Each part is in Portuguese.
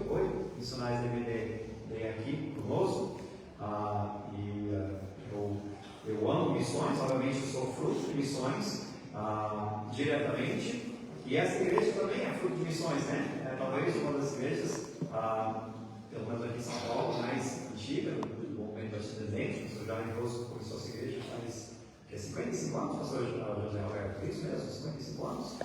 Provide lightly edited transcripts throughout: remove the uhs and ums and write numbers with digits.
Oi, missionários DVD vem aqui conosco. Eu amo missões, obviamente eu sou fruto de missões diretamente, e essa igreja também é fruto de missões, né? Talvez uma das igrejas, pelo menos aqui em São Paulo, mais antiga, do movimento Batista Descendente. O pastor Jorge Rosso começou essa igreja faz 55 anos, pastor José Roberto, isso mesmo, 55 anos.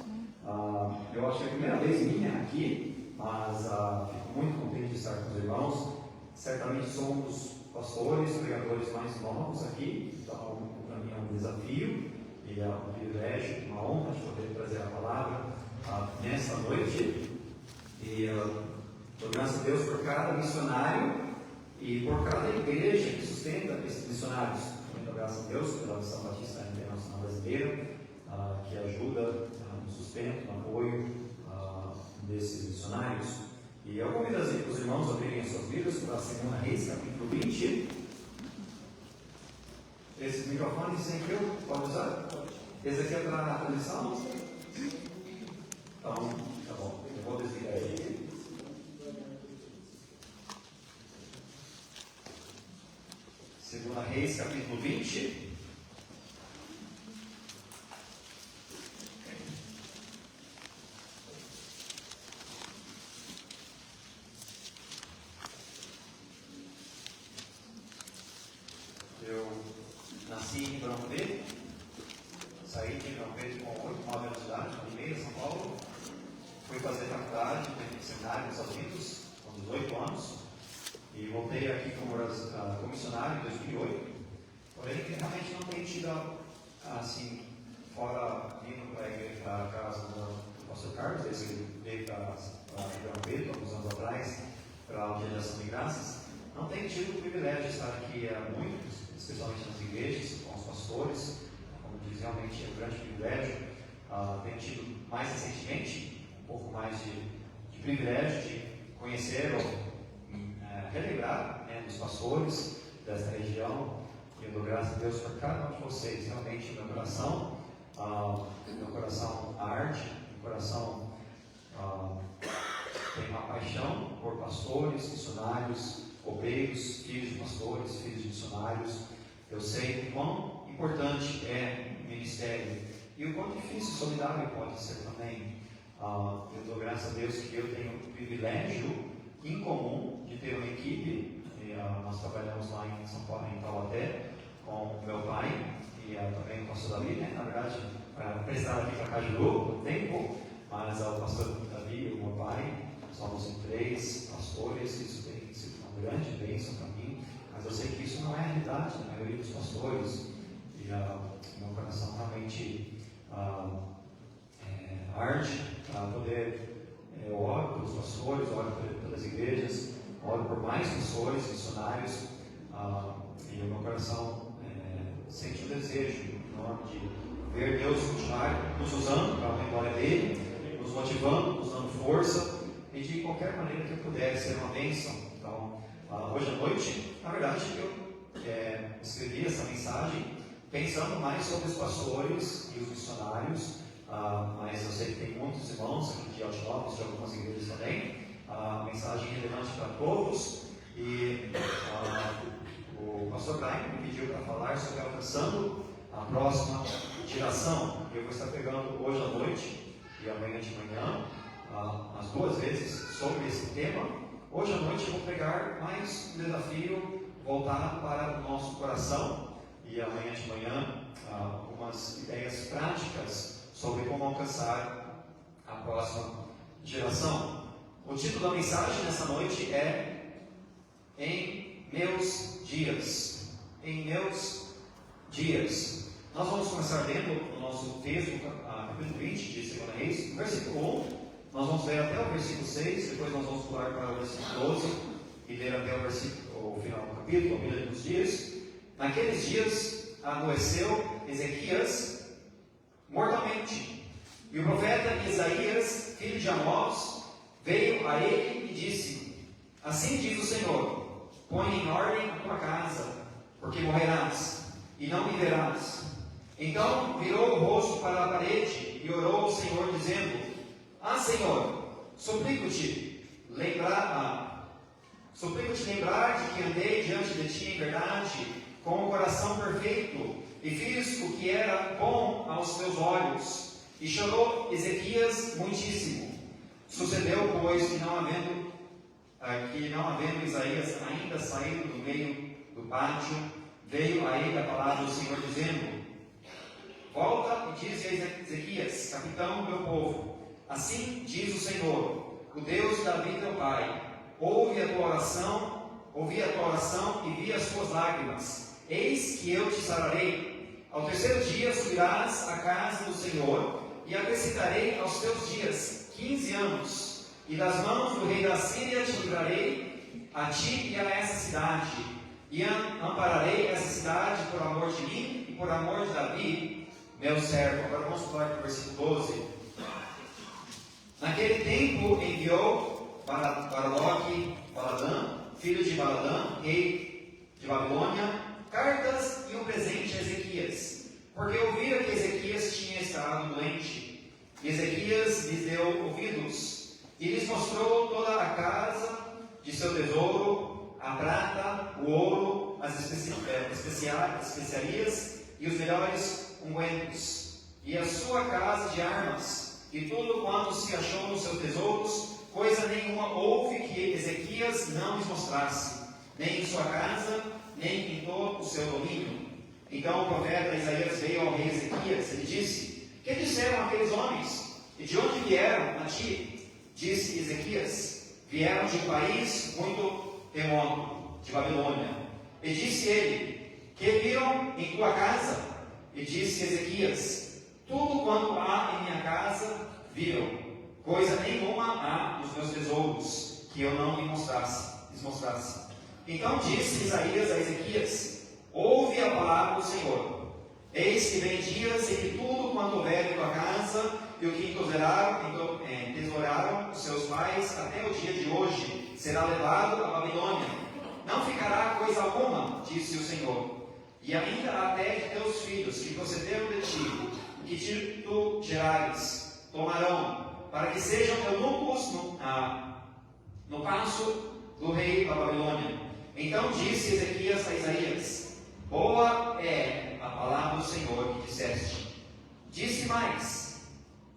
Eu acho que é a primeira vez minha aqui, mas fico muito contente de estar com os irmãos. Certamente somos pastores, pregadores mais novos aqui, então para mim é um desafio e é um privilégio, uma honra de poder trazer a palavra nesta noite. E dou graças a Deus por cada missionário e por cada igreja que sustenta esses missionários. Muito graças a Deus pela Missão Batista Internacional Brasileira, que ajuda no sustento, no apoio desses missionários. E eu convido os irmãos a abrirem as suas Bíblias para a 2 Reis, capítulo 20. Esses microfones sem fio, pode usar? Esse aqui é para a transição? Então, tá bom, eu vou desligar ele. 2 Reis, capítulo 20. Eu nasci em Ribeirão Preto, saí de Ribeirão Preto com 8, 9 anos de idade, no meio de São Paulo. Fui fazer faculdade no seminário nos Estados Unidos, com 18 anos, e voltei aqui como missionário em 2008. Porém, realmente não tenho tido, assim, fora vindo para a casa do pastor Carlos, desde que ele veio para Ribeirão Preto, alguns anos atrás, para a Dia de Ação de Graças. Não tenho tido o privilégio de estar aqui muito, especialmente nas igrejas, com os pastores. Como diz, realmente é um grande privilégio. Tenho tido mais recentemente um pouco mais de privilégio de conhecer ou relembrar dos pastores desta região. E eu dou graças a Deus por cada um de vocês. Realmente, meu coração arde, meu coração tem uma paixão por pastores, missionários, obreiros, filhos de pastores, filhos de missionários. Eu sei o quão importante é o ministério e o quão difícil e solidário pode ser também. Eu dou graças a Deus que eu tenho o privilégio incomum de ter uma equipe. Nós trabalhamos lá em São Paulo, em Taubaté, com meu pai e também com o pastor Davi, né? Na verdade, para prestar aqui para Cajuru, no tempo, mas o pastor Davi e o meu pai, somos em 3 pastores. Isso tem sido uma grande bênção para mim, mas eu sei que isso não é a realidade da maioria dos pastores, e meu coração realmente arde para poder. Eu oro pelos pastores, oro pelas igrejas, oro por mais pastores, missionários, e o meu coração sente um desejo enorme de ver Deus continuar nos usando para a glória dele, nos motivando, nos dando força, e de qualquer maneira que eu puder ser uma bênção. Então, hoje à noite, na verdade, eu escrevi essa mensagem pensando mais sobre os pastores e os missionários, mas eu sei que tem muitos irmãos aqui de Altinópolis, de algumas igrejas também. Mensagem relevante para todos. E o pastor Brian me pediu para falar sobre alcançando a próxima geração. Eu vou estar pegando hoje à noite e amanhã de manhã, as 2 vezes, sobre esse tema. Hoje à noite eu vou pegar mais um desafio voltado para o nosso coração, e amanhã de manhã algumas ideias práticas sobre como alcançar a próxima geração. O título da mensagem nessa noite é Em Meus Dias. Em Meus Dias. Nós vamos começar lendo o nosso texto, capítulo 20 de 2 Reis, versículo 1. Nós vamos ler até o versículo 6, depois nós vamos pular para o versículo 12 e ler até o final do capítulo, a Bíblia dos dias. Naqueles dias adoeceu Ezequias mortalmente, e o profeta Isaías, filho de Amós, veio a ele e disse: Assim diz o Senhor, põe em ordem a tua casa, porque morrerás, e não viverás. Então virou o rosto para a parede e orou ao Senhor, dizendo: Senhor, suplico-te, Suplico-te lembrar de que andei diante de ti em verdade, com o coração perfeito, e fiz o que era bom aos teus olhos. E chorou Ezequias muitíssimo. Sucedeu, pois, que não havendo Isaías ainda saído do meio do pátio, veio a ele a palavra do Senhor, dizendo: volta e diz a Ezequias, capitão do meu povo: assim diz o Senhor, o Deus de Davi teu pai: ouvi a tua oração e vi as tuas lágrimas. Eis que eu te sararei. Ao terceiro dia subirás à casa do Senhor, e acrescentarei aos teus dias 15 anos, e das mãos do rei da Síria te livrarei, a ti e a essa cidade, e ampararei essa cidade por amor de mim e por amor de Davi, meu servo. Agora vamos para o versículo 12. Naquele tempo enviou Baladã, filho de Baladã, rei de Babilônia, cartas e um presente a Ezequias, porque ouvira que Ezequias tinha estado doente. E Ezequias lhes deu ouvidos, e lhes mostrou toda a casa de seu tesouro, a prata, o ouro, as especiarias e os melhores ungüentos, e a sua casa de armas, e tudo quanto se achou nos seus tesouros. Coisa nenhuma houve que Ezequias não lhes mostrasse, nem em sua casa, nem em todo o seu domínio. Então o profeta Isaías veio ao rei Ezequias. Ele disse: que disseram aqueles homens? E de onde vieram a ti? Disse Ezequias: vieram de um país muito remoto, de Babilônia. E disse ele: que viram em tua casa? E disse Ezequias: tudo quanto há em minha casa viram. Coisa nenhuma há nos meus tesouros que eu não lhes mostrasse. Então disse Isaías a Ezequias: ouve a palavra do Senhor. Eis que vem dias em que tudo quanto houver em tua casa e o que entesouraram os seus pais até o dia de hoje será levado à Babilônia. Não ficará coisa alguma, disse o Senhor. E ainda até de teus filhos que procederam de ti, que tu gerares, tomarão, para que sejam eunucos no paço do rei da Babilônia. Então disse Ezequias a Isaías: boa é a palavra do Senhor que disseste. Disse mais: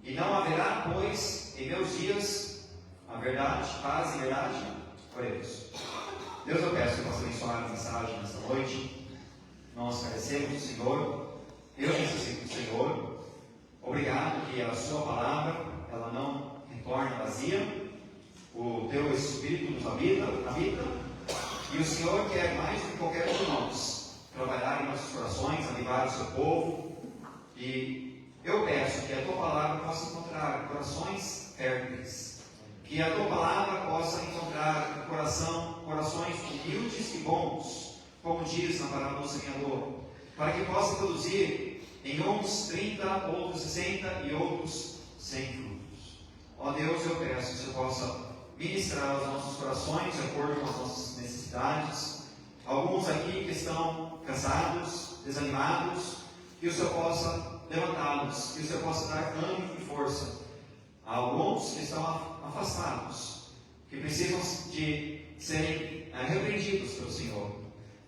e não haverá, pois, em meus dias a verdade, paz e verdade? Oremos. Deus, eu peço que possa abençoar a mensagem nesta noite. Nós carecemos do Senhor. Eu necessito do Senhor. Obrigado que a sua palavra ela não retorna vazia. O teu Espírito nos habita, e o Senhor quer mais do que qualquer um de nós trabalhar em nossos corações, avivar o seu povo. E eu peço que a tua palavra possa encontrar corações férteis, que a tua palavra possa encontrar corações humildes e bons, como diz na parábola do semeador, para que possa produzir em uns 30, outros 60 e outros 100 frutos. Ó Deus, eu peço que o Senhor possa ministrar aos nossos corações de acordo com as nossas necessidades. Alguns aqui que estão cansados, desanimados, que o Senhor possa levantá-los, que o Senhor possa dar ânimo e força. Há alguns que estão afastados, que precisam de serem repreendidos pelo Senhor.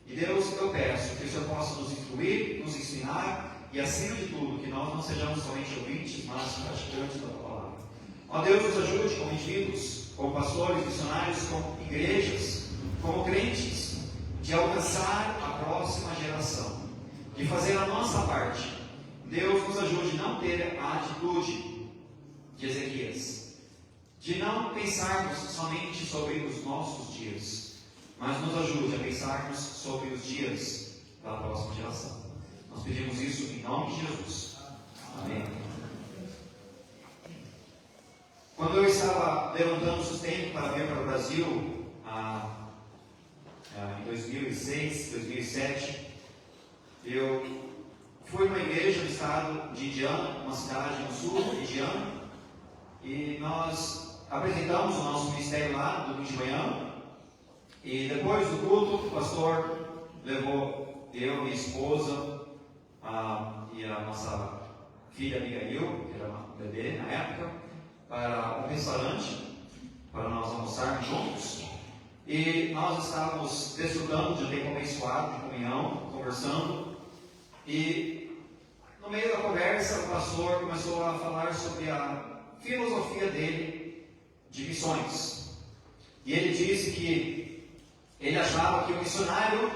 E Deus, eu peço que o Senhor possa nos instruir, nos ensinar, e acima de tudo, que nós não sejamos somente ouvintes, mas praticantes da tua palavra. Ó Deus, nos ajude como indivíduos, como pastores, missionários, como igrejas, como crentes, de alcançar a próxima geração, de fazer a nossa parte. Deus, nos ajude a não ter a atitude de Ezequias, de não pensarmos somente sobre os nossos dias, mas nos ajude a pensarmos sobre os dias da próxima geração. Nós pedimos isso em nome de Jesus. Amém. Quando eu estava levantando sustento para vir para o Brasil, em 2006, 2007, eu fui numa igreja no estado de Indiana, uma cidade no sul de Indiana, e nós apresentamos o nosso ministério lá, domingo de manhã, e depois do culto, o pastor levou eu, minha esposa, e a nossa filha Abigail, que era uma bebê na época, para um restaurante, para nós almoçarmos juntos. e nós estávamos desfrutando de um tempo abençoado de comunhão, conversando, e no meio da conversa o pastor começou a falar sobre a filosofia dele de missões. E ele disse que ele achava que o missionário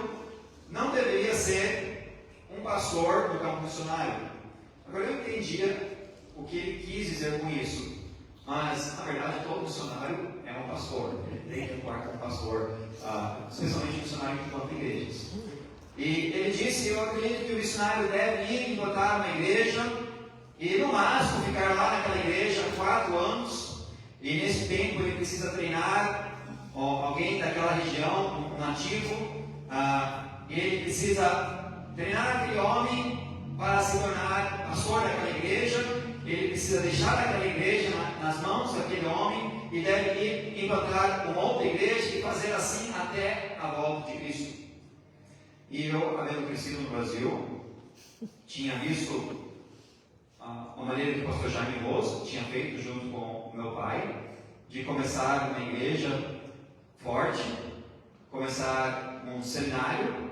não deveria ser um pastor do campo missionário. Agora eu entendia o que ele quis dizer com isso, mas na verdade todo missionário é um pastor, ele tem que atuar como pastor, especialmente missionário que planta igrejas. E ele disse: eu acredito que o missionário deve ir implantar uma igreja e no máximo ficar lá naquela igreja 4 anos, e nesse tempo ele precisa treinar alguém daquela região, um nativo, ele precisa treinar aquele homem para se tornar pastor daquela igreja, ele precisa deixar aquela igreja nas mãos daquele homem e deve ir implantar uma outra igreja e fazer assim até a volta de Cristo. E eu, havendo crescido no Brasil, tinha visto a maneira que o pastor Jaime Rosso tinha feito junto com o meu pai, de começar uma igreja forte, começar um seminário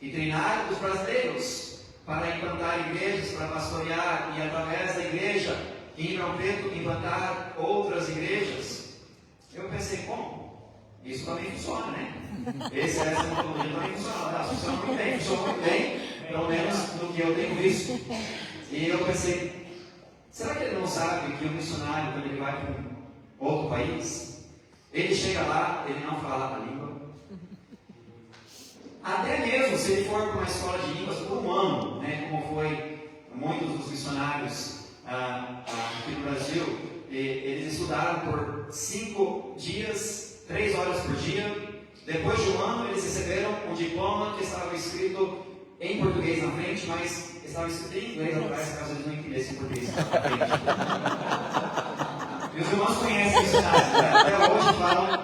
e treinar os brasileiros para implantar igrejas, para pastorear, e através da igreja em Ribeirão Preto implantar outras igrejas. Eu pensei, como? Isso também funciona, né? Essa metodologia também funciona. Funciona muito bem, pelo menos no que eu tenho visto. E eu pensei, será que ele não sabe que o missionário, quando ele vai para um outro país, ele chega lá, ele não fala a língua? Até mesmo se ele for para uma escola de línguas por um ano, né, como foi muitos dos missionários aqui no Brasil, eles estudaram por 5 dias, 3 horas por dia. Depois de um ano, eles receberam um diploma que estava escrito em português na frente, mas estava escrito em inglês atrás, caso eles não entendessem português na frente. E os irmãos conhecem missionários, né? Até hoje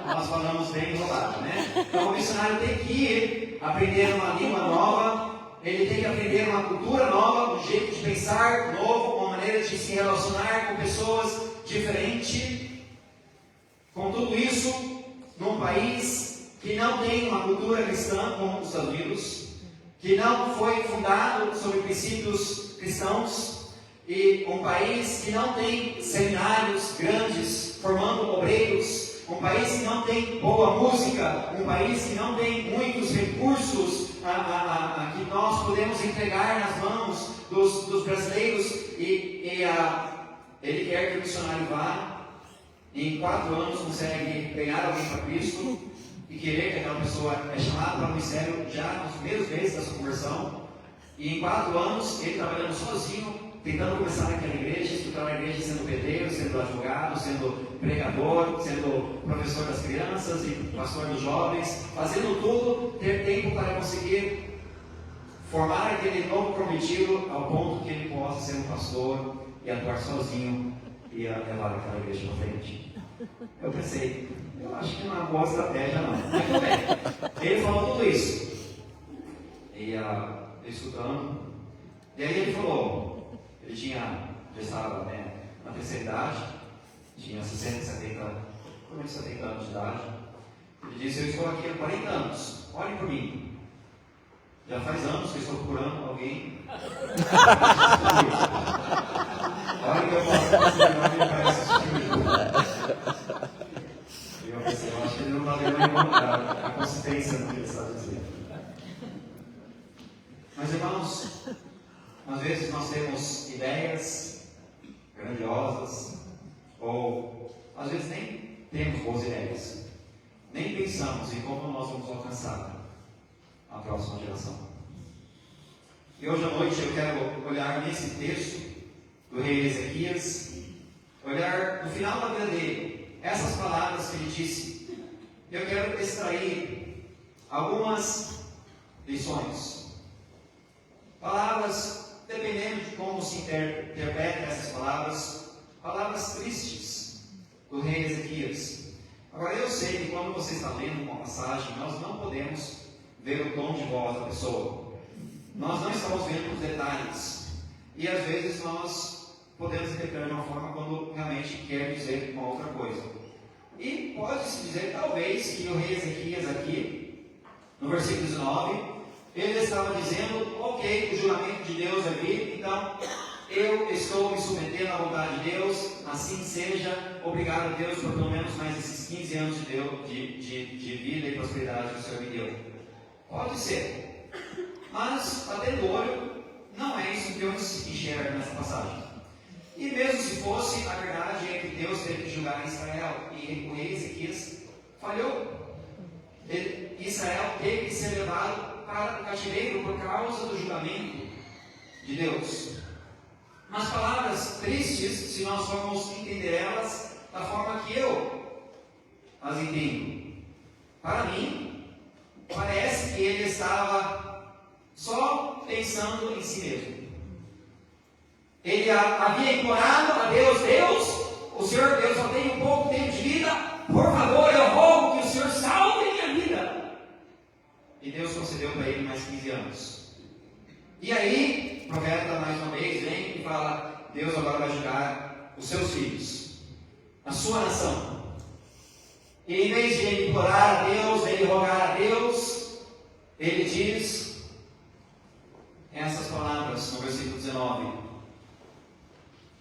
nós falamos bem enrolado, né? Então o missionário tem que ir aprender uma língua nova, ele tem que aprender uma cultura nova, um jeito de pensar novo, uma maneira de se relacionar com pessoas diferente. Com tudo isso, num país que não tem uma cultura cristã como os Estados Unidos, que não foi fundado sobre princípios cristãos, e um país que não tem seminários grandes formando obreiros, um país que não tem boa música, um país que não tem muitos recursos que nós podemos entregar nas mãos dos brasileiros, e ele quer que o missionário vá e em 4 anos consegue ganhar alguém para Cristo e querer que aquela pessoa é chamada para o ministério já nos primeiros meses da sua conversão, e em 4 anos ele trabalhando sozinho, tentando começar naquela igreja, estudar na igreja, sendo pedreiro, sendo advogado, sendo pregador, sendo professor das crianças e pastor dos jovens, fazendo tudo, ter tempo para conseguir formar aquele novo prometido ao ponto que ele possa ser um pastor e atuar sozinho e levar aquela igreja para frente. Eu pensei, eu acho que não é uma boa estratégia não, mas tudo bem. Ele falou tudo isso, e escutando, e aí ele falou, ele já estava na terceira idade, tinha 60, 70 anos de idade. Ele disse: eu estou aqui há 40 anos, olhem por mim. Já faz anos que eu estou procurando alguém. Olha que eu posso conseguir alguém para assistir. E eu pensei, eu acho que ele não está vendo a consistência do que ele está dizendo. Mas irmãos, às vezes nós temos ideias grandiosas, ou às vezes nem temos boas ideias, nem pensamos em como nós vamos alcançar a próxima geração. E hoje à noite eu quero olhar nesse texto do rei Ezequias, olhar no final da vida dele, essas palavras que ele disse. Eu quero extrair algumas lições, palavras, dependendo de como se interpreta essas palavras tristes do rei Ezequias. Agora eu sei que quando você está lendo uma passagem, nós não podemos ver o tom de voz da pessoa. Nós não estamos vendo os detalhes. E às vezes nós podemos interpretar de uma forma quando realmente quer dizer uma outra coisa. E pode-se dizer, talvez, que o rei Ezequias aqui, no versículo 19, ele estava dizendo, ok, o julgamento de Deus é vir, então eu estou me submetendo à vontade de Deus, assim seja, obrigado a Deus por pelo menos mais esses 15 anos de vida e prosperidade que o Senhor me deu. Pode ser, mas batendo o olho, não é isso que eu enxergo nessa passagem. E mesmo se fosse, a verdade é que Deus teve que julgar Israel, e o rei Ezequias falhou. Israel teve que ser levado para o cativeiro por causa do julgamento de Deus. Mas palavras tristes, se nós formos entender elas da forma que eu as entendo. Para mim, parece que ele estava só pensando em si mesmo. Ele havia implorado a Deus, o Senhor Deus, só tem um pouco tempo de vida, por favor, eu rogo que o Senhor salve minha vida. E Deus concedeu para ele mais 15 anos. E aí, o profeta mais uma vez vem e fala, Deus agora vai julgar os seus filhos, a sua nação. E em vez de ele implorar a Deus, ele rogar a Deus, ele diz essas palavras no versículo 19.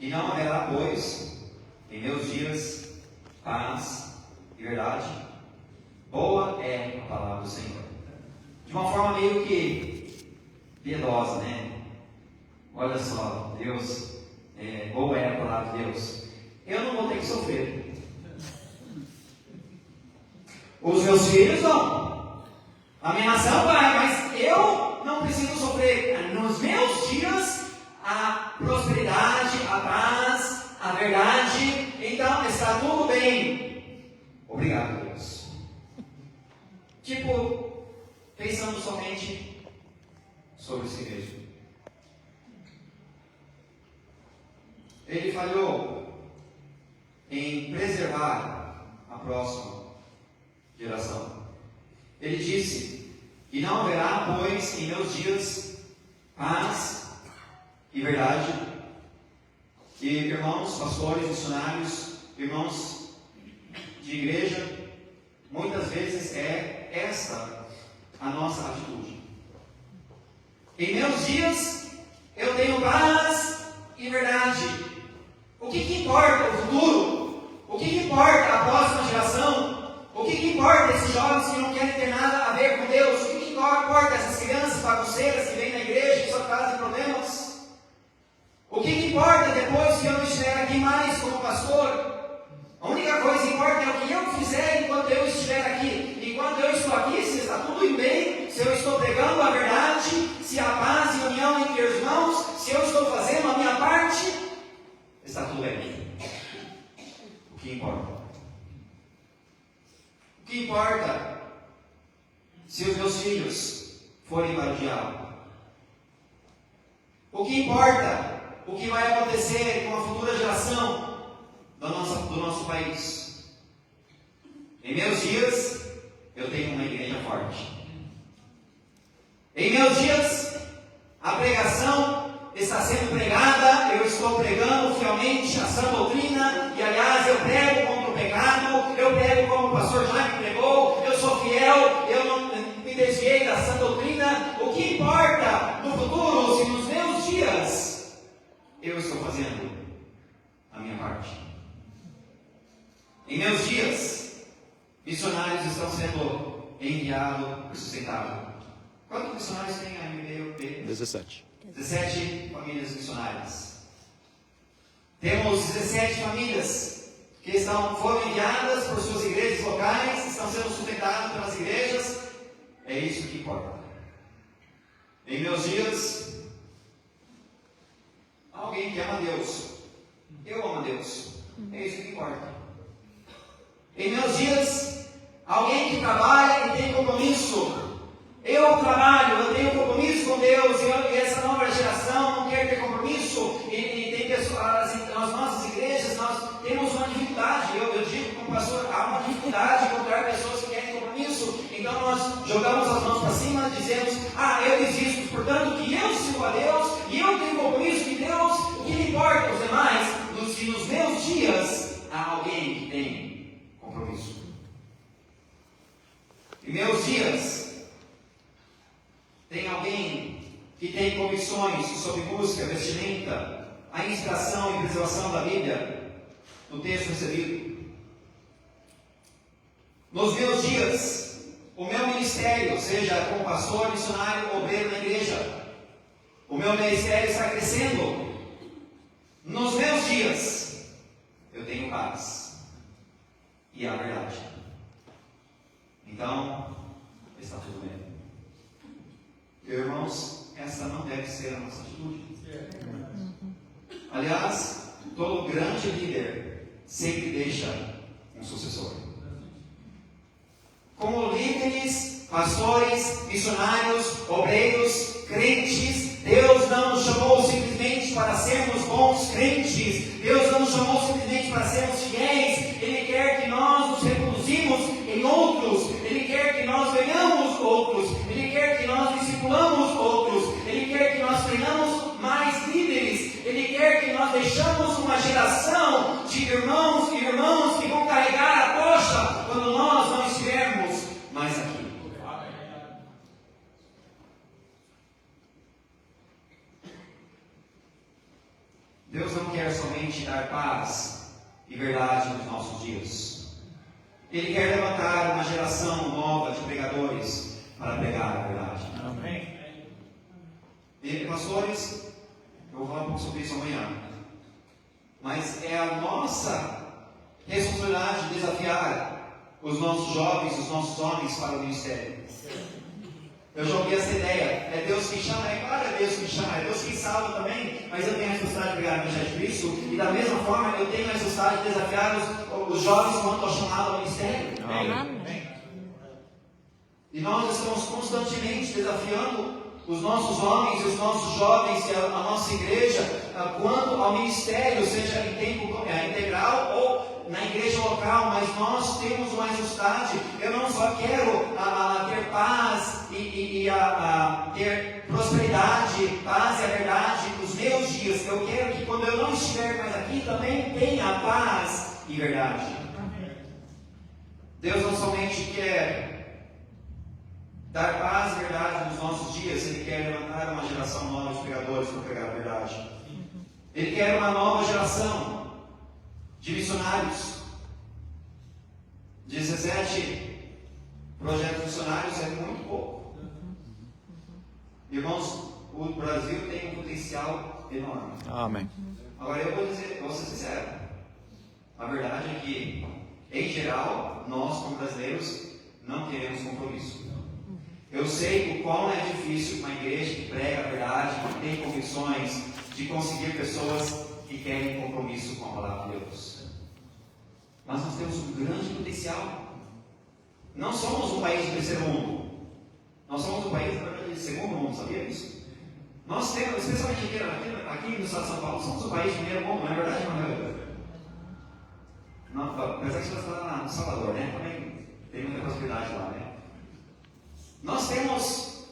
E não haverá, pois, em meus dias, paz e verdade. Boa é a palavra do Senhor. De uma forma meio que piedosa, né? Olha só, Deus, boa é a palavra de Deus. Eu não vou ter que sofrer. Os meus filhos vão. A minha nação vai, mas eu não preciso sofrer. Nos meus dias, a prosperidade, a paz, a verdade, então está tudo bem. Obrigado, Deus. Tipo, pensando somente sobre si mesmo. Ele falhou em preservar a próxima geração. Ele disse, e não haverá, pois, em meus dias, paz e verdade. E irmãos, pastores, missionários, irmãos de igreja, muitas vezes é esta a nossa atitude. Em meus dias, eu tenho paz e verdade. O que importa o futuro? O que importa a próxima geração? O que importa esses jovens que não querem ter nada a ver com Deus? O que importa essas crianças bagunceiras que vêm na igreja e só trazem problemas? O que importa depois que eu não estiver aqui mais como pastor? A única coisa que importa é o que eu fizer enquanto eu estiver aqui. Enquanto eu estou aqui, se está tudo bem, se eu estou pregando a verdade, se há paz e união entre os irmãos, se eu estou fazendo a minha parte, está tudo bem. O que importa? O que importa se os meus filhos forem para o diabo? O que importa? O que vai acontecer com a futura geração do nosso país? Em meus dias, eu tenho uma igreja forte. Em meus dias, a pregação está sendo pregada, eu estou pregando fielmente a sã doutrina, e aliás, eu prego contra o pecado, eu prego como o pastor Jaime pregou, eu sou fiel, eu não me desviei da sã doutrina. O que importa no futuro, se nos meus dias eu estou fazendo a minha parte? Em meus dias, missionários estão sendo enviados e sustentados. Quantos missionários tem a MBUP? 17. 17 famílias missionárias. Temos 17 famílias que foram enviadas por suas igrejas locais, estão sendo sustentadas pelas igrejas. É isso que importa. Em meus dias, alguém que ama Deus. Eu amo a Deus. É isso que importa. Em meus dias, alguém que trabalha e tem compromisso. Eu trabalho, eu tenho compromisso com Deus, e essa nova geração não quer ter compromisso, e tem pessoas, nas nossas igrejas, nós temos uma dificuldade, eu digo como pastor, há uma dificuldade de encontrar pessoas que querem compromisso, então nós jogamos as mãos para cima e dizemos, eu desisto, portanto que eu sirvo a Deus, e eu tenho compromisso com Deus, o que me importa os demais, se nos meus dias há alguém que tem compromisso. Em meus dias, tem alguém que tem convicções sobre busca, vestimenta, a inspiração e preservação da Bíblia, no texto recebido? Nos meus dias, o meu ministério, seja como pastor, missionário, obreiro na igreja, o meu ministério está crescendo. Nos meus dias, eu tenho paz e a verdade. Então, está tudo bem. Irmãos, essa não deve ser a nossa atitude. Aliás, todo grande líder sempre deixa um sucessor. Como líderes, pastores, missionários, obreiros, crentes, Deus não nos chamou simplesmente para sermos bons crentes. Deus não nos chamou simplesmente para sermos fiéis. Ele quer que nós nos reproduzimos em outros. Ele quer que nós ganhamos outros. Ele quer que nós discipulamos outros. Ele quer que nós treinamos mais líderes. Ele quer que nós deixamos uma geração de irmãos e irmãs que vão carregar a tocha quando nós não estivermos mais aqui. Deus não quer somente dar paz e verdade nos nossos dias. Ele quer levantar uma geração nova de pregadores para pregar a verdade. Amém. E pastores, eu vou falar um pouco sobre isso amanhã. Mas é a nossa responsabilidade desafiar os nossos jovens, os nossos homens para o ministério. Eu já ouvi essa ideia. É Deus que chama? É claro, é Deus que chama. É Deus que salva também. Mas eu tenho a responsabilidade de pregar o Evangelho de Cristo. E da mesma forma, eu tenho a responsabilidade de desafiar os jovens quanto ao chamado ao ministério. Amém. E nós estamos constantemente desafiando os nossos homens e os nossos jovens e a nossa igreja quanto ao ministério, seja em tempo integral ou na igreja local, mas nós temos uma responsabilidade. Eu não só quero ter paz e ter prosperidade, paz e a verdade nos meus dias. Eu quero que quando eu não estiver mais aqui, também tenha paz e verdade. Deus não somente quer dar paz e verdade nos nossos dias, Ele quer levantar uma geração nova de pregadores para pregar a verdade. Ele quer uma nova geração de missionários. 17 projetos missionários é muito pouco. Irmãos, o Brasil tem um potencial enorme. Amém. Agora eu vou ser sincero. A verdade é que, em geral, nós como brasileiros não queremos compromisso. Eu sei o quão é difícil uma igreja que prega a verdade, que tem convicções, de conseguir pessoas que querem compromisso com a palavra de Deus. Mas nós temos um grande potencial. Não somos um país de terceiro mundo. Nós somos um país de segundo mundo, sabia disso? Nós temos, especialmente aqui no estado de São Paulo, somos um país de primeiro mundo, não é verdade, Manuel? Não, apesar que você está lá no Salvador, né? Também tem muita possibilidade lá, né? Nós temos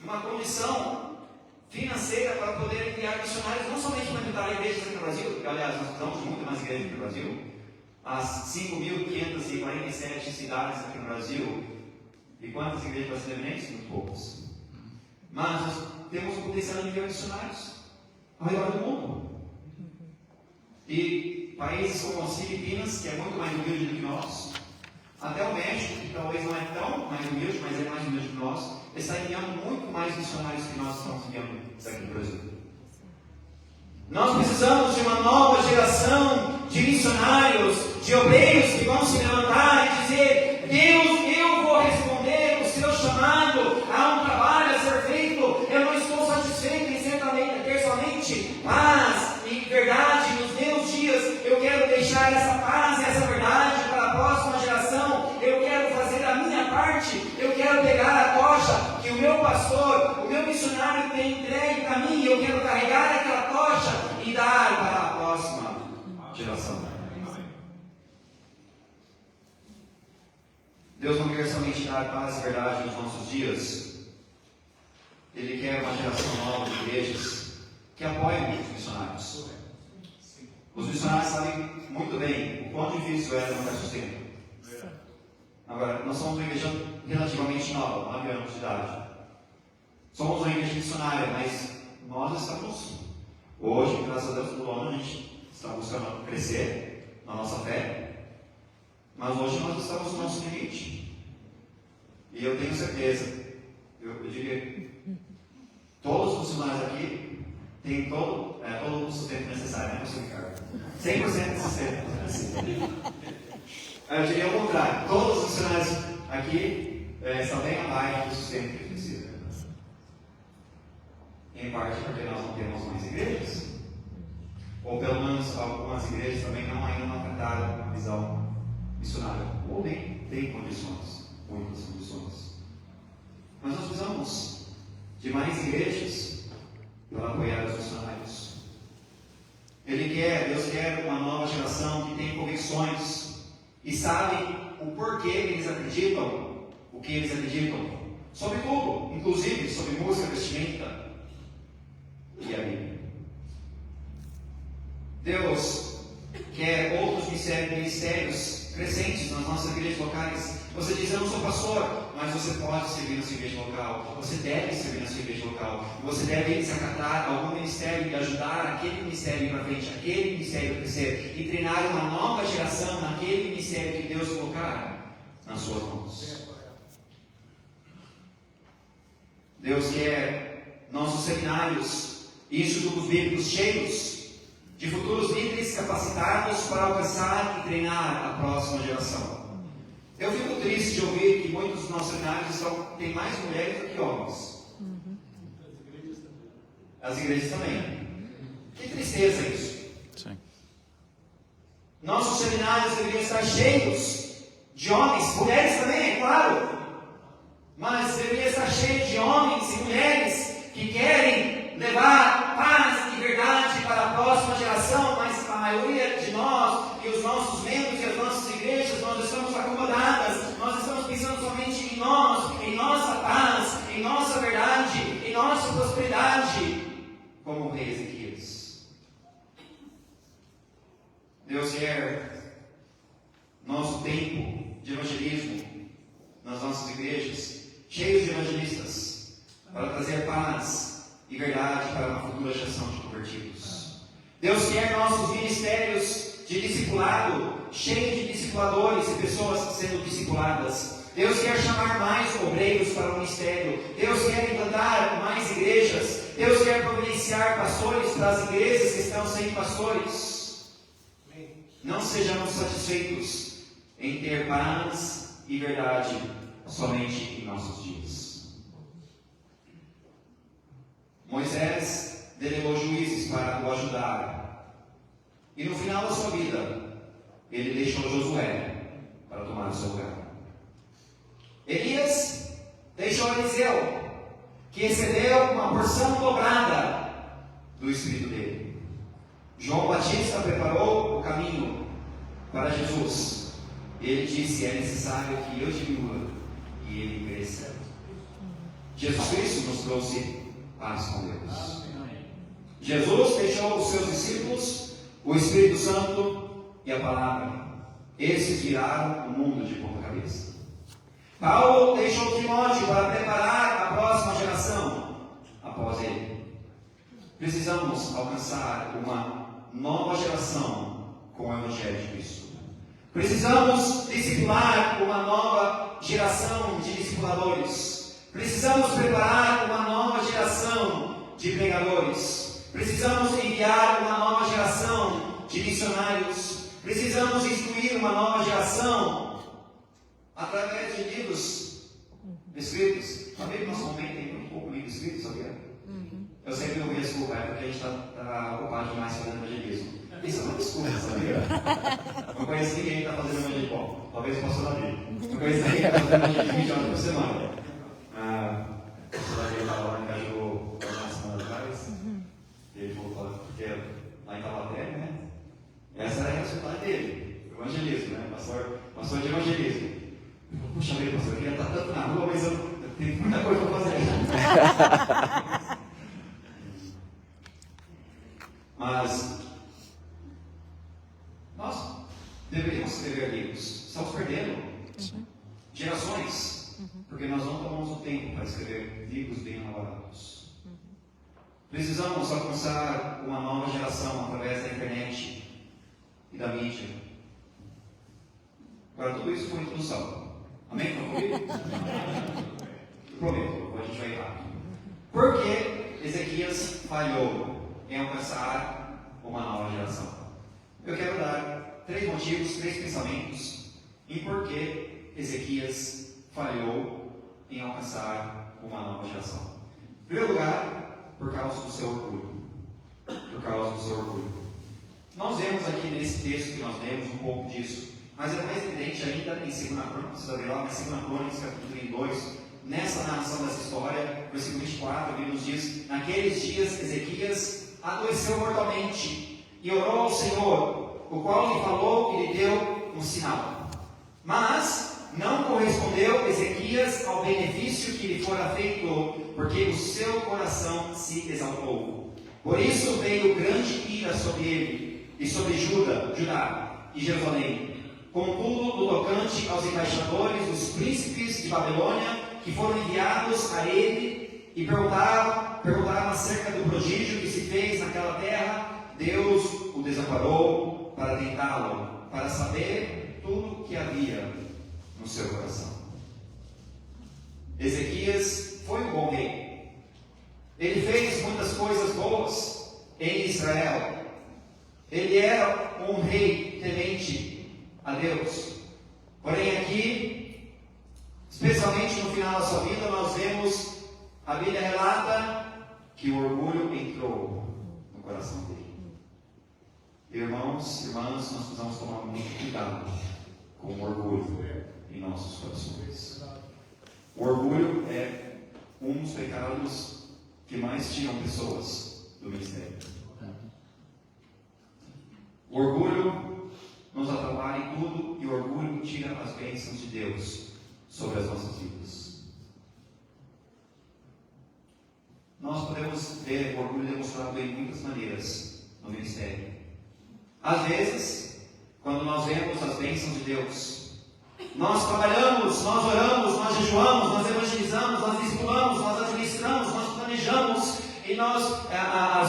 uma condição financeira para poder enviar missionários, não somente para ajudar igrejas aqui no Brasil, porque, aliás, nós precisamos de muito mais igrejas aqui no Brasil. As 5.547 cidades aqui no Brasil. E quantas igrejas brasileiras? Muito poucas. Mas nós temos o potencial de enviar missionários ao redor do mundo. E países como as Filipinas, que é muito mais humilde do que nós, até o México, que talvez não é tão mais humilde, mas é mais humilde que nós, está enviando muito mais missionários que nós estamos enviando aqui no Brasil. Nós precisamos de uma nova geração de missionários, de obreiros que vão se levantar e dizer: Deus, eu vou responder o seu chamado, há um trabalho a ser feito, eu não estou satisfeito em ter somente paz e verdade nos meus dias, eu quero deixar essa paz e essa verdade para a próxima geração, eu quero fazer a minha parte, eu quero pegar a tocha que o meu pastor, o meu missionário tem entregue para mim, eu quero carregar aquela tocha e dar para a próxima geração. Deus não quer somente dar paz e verdade nos nossos dias. Ele quer uma geração nova de igrejas que apoiem os missionários. Os missionários sabem muito bem o quão difícil é levantar sustento. Agora, nós somos uma igreja relativamente nova, 9 anos de idade. Somos uma igreja missionária, mas nós estamos, hoje, graças a Deus, todo ano a gente está buscando crescer na nossa fé. Mas hoje nós estamos no nosso limite. E eu tenho certeza, eu diria, todos os funcionários aqui têm todo o sustento necessário, né, pastor Ricardo? 100% de sustento. Eu diria o contrário, todos os funcionários aqui estão bem abaixo do sustento que precisa. Em parte porque nós não temos mais igrejas, ou pelo menos algumas igrejas também ainda não acataram a visão missionária, ou nem tem condições, muitas condições. Mas nós precisamos de mais igrejas para apoiar os missionários. Deus quer uma nova geração que tem convicções e sabe o porquê eles acreditam, o que eles acreditam, sobre tudo, inclusive sobre música, vestimenta e a Bíblia. Deus quer outros ministérios crescentes nas nossas igrejas locais. Você diz, eu não sou pastor, mas você pode servir na sua igreja local. Você deve servir na sua igreja local. Você deve se acatar a algum ministério e ajudar aquele ministério a ir para frente, aquele ministério a crescer e treinar uma nova geração naquele ministério que Deus colocar nas suas mãos. Deus quer nossos seminários e institutos bíblicos cheios de futuros líderes capacitados para alcançar e treinar a próxima geração. Eu fico triste de ouvir que muitos dos nossos seminários têm mais mulheres do que homens. As igrejas também. Que tristeza isso. Sim. Nossos seminários deveriam estar cheios de homens, mulheres também, é claro. Mas deveria estar cheio de homens e mulheres que querem levar paz e verdade para a próxima geração, mas a maioria de nós e os nossos membros e as nossas igrejas, nós estamos acomodadas, nós estamos pensando somente em nós, em nossa paz, em nossa verdade, em nossa prosperidade, como o rei Ezequias. Deus quer nosso tempo de evangelismo nas nossas igrejas, cheios de evangelistas, para trazer paz e verdade para uma futura geração de convertidos. Deus quer nossos ministérios de discipulado, cheios de discipuladores e pessoas sendo discipuladas. Deus quer chamar mais obreiros para o ministério. Deus quer implantar mais igrejas. Deus quer providenciar pastores para as igrejas que estão sem pastores. Não sejamos satisfeitos em ter paz e verdade somente em nossos dias. Moisés delegou juízes para o ajudar. E no final da sua vida, ele deixou Josué para tomar o seu lugar. Elias deixou Eliseu, que recebeu uma porção dobrada do Espírito dele. João Batista preparou o caminho para Jesus. Ele disse, é necessário que eu diminua e ele cresça. Jesus Cristo nos trouxe paz com Deus. Jesus deixou os seus discípulos o Espírito Santo e a palavra. Esses viraram o mundo de ponta cabeça. Paulo deixou Timóteo para preparar a próxima geração após ele. Precisamos alcançar uma nova geração com o Evangelho de Cristo. Precisamos discipular uma nova geração de discipuladores. Precisamos preparar uma nova geração de pregadores. Precisamos enviar uma nova geração de missionários. Precisamos instruir uma nova geração através de livros escritos. Sabia que nosso momento tem muito pouco livro escrito, sabia? Eu sempre ouvi a desculpa, é porque a gente está ocupado demais fazendo evangelismo. Isso é uma desculpa, sabia? Não conheço ninguém que está fazendo evangelismo. Bom, talvez o pastor Davi. Não conheço ninguém que está fazendo evangelismo 20 horas por semana. O pastor Davi estava lá em Caju uma semana atrás. Ele falou, porque lá em Taubaté, né? Essa era a responsabilidade dele, evangelismo, né? Pastor de evangelismo. Eu falei, puxa vida, pastor, eu queria estar tanto na rua, mas eu tenho muita coisa para fazer. Mas nós deveríamos escrever livros. Estamos perdendo. gerações, porque nós não tomamos o tempo para escrever livros bem elaborados. Precisamos alcançar uma nova geração através da internet e da mídia. Agora, tudo isso foi introdução. Amém? Estão comigo? Prometo, a gente vai rápido. Por que Ezequias falhou em alcançar uma nova geração? Eu quero dar 3 motivos, 3 pensamentos em por que Ezequias falhou em alcançar uma nova geração. Em primeiro lugar, por causa do seu orgulho. Por causa do seu orgulho. Nós vemos aqui nesse texto que nós lemos um pouco disso, mas é mais evidente ainda em 2 Crônicas, precisa ver lá, em 2 Crônicas, capítulo 32, nessa narração dessa história, versículo 24, a Bíblia nos diz: naqueles dias Ezequias adoeceu mortalmente e orou ao Senhor, o qual lhe falou e lhe deu um sinal. Mas não correspondeu Ezequias ao benefício que lhe fora feito, porque o seu coração se exaltou. Por isso veio grande ira sobre ele e sobre Judá e Jerusalém. Contudo, no tocante aos embaixadores dos príncipes de Babilônia, que foram enviados a ele e perguntaram acerca do prodígio que se fez naquela terra, Deus o desamparou para tentá-lo, para saber tudo o que havia no seu coração. Ezequias foi um bom rei. Ele fez muitas coisas boas em Israel. Ele era um rei temente a Deus. Porém aqui, especialmente no final da sua vida, nós vemos, a Bíblia relata que o orgulho entrou no coração dele. Irmãos, irmãs, nós precisamos tomar muito cuidado com o orgulho em nossos corações. O orgulho é um dos pecados que mais tiram pessoas do ministério. O orgulho nos atrapalha em tudo e o orgulho tira as bênçãos de Deus sobre as nossas vidas. Nós podemos ver o orgulho demonstrado em muitas maneiras no ministério. Às vezes, quando nós vemos as bênçãos de Deus, nós trabalhamos, nós oramos, nós jejuamos, nós evangelizamos, nós discipulamos, nós administramos, nós planejamos e nós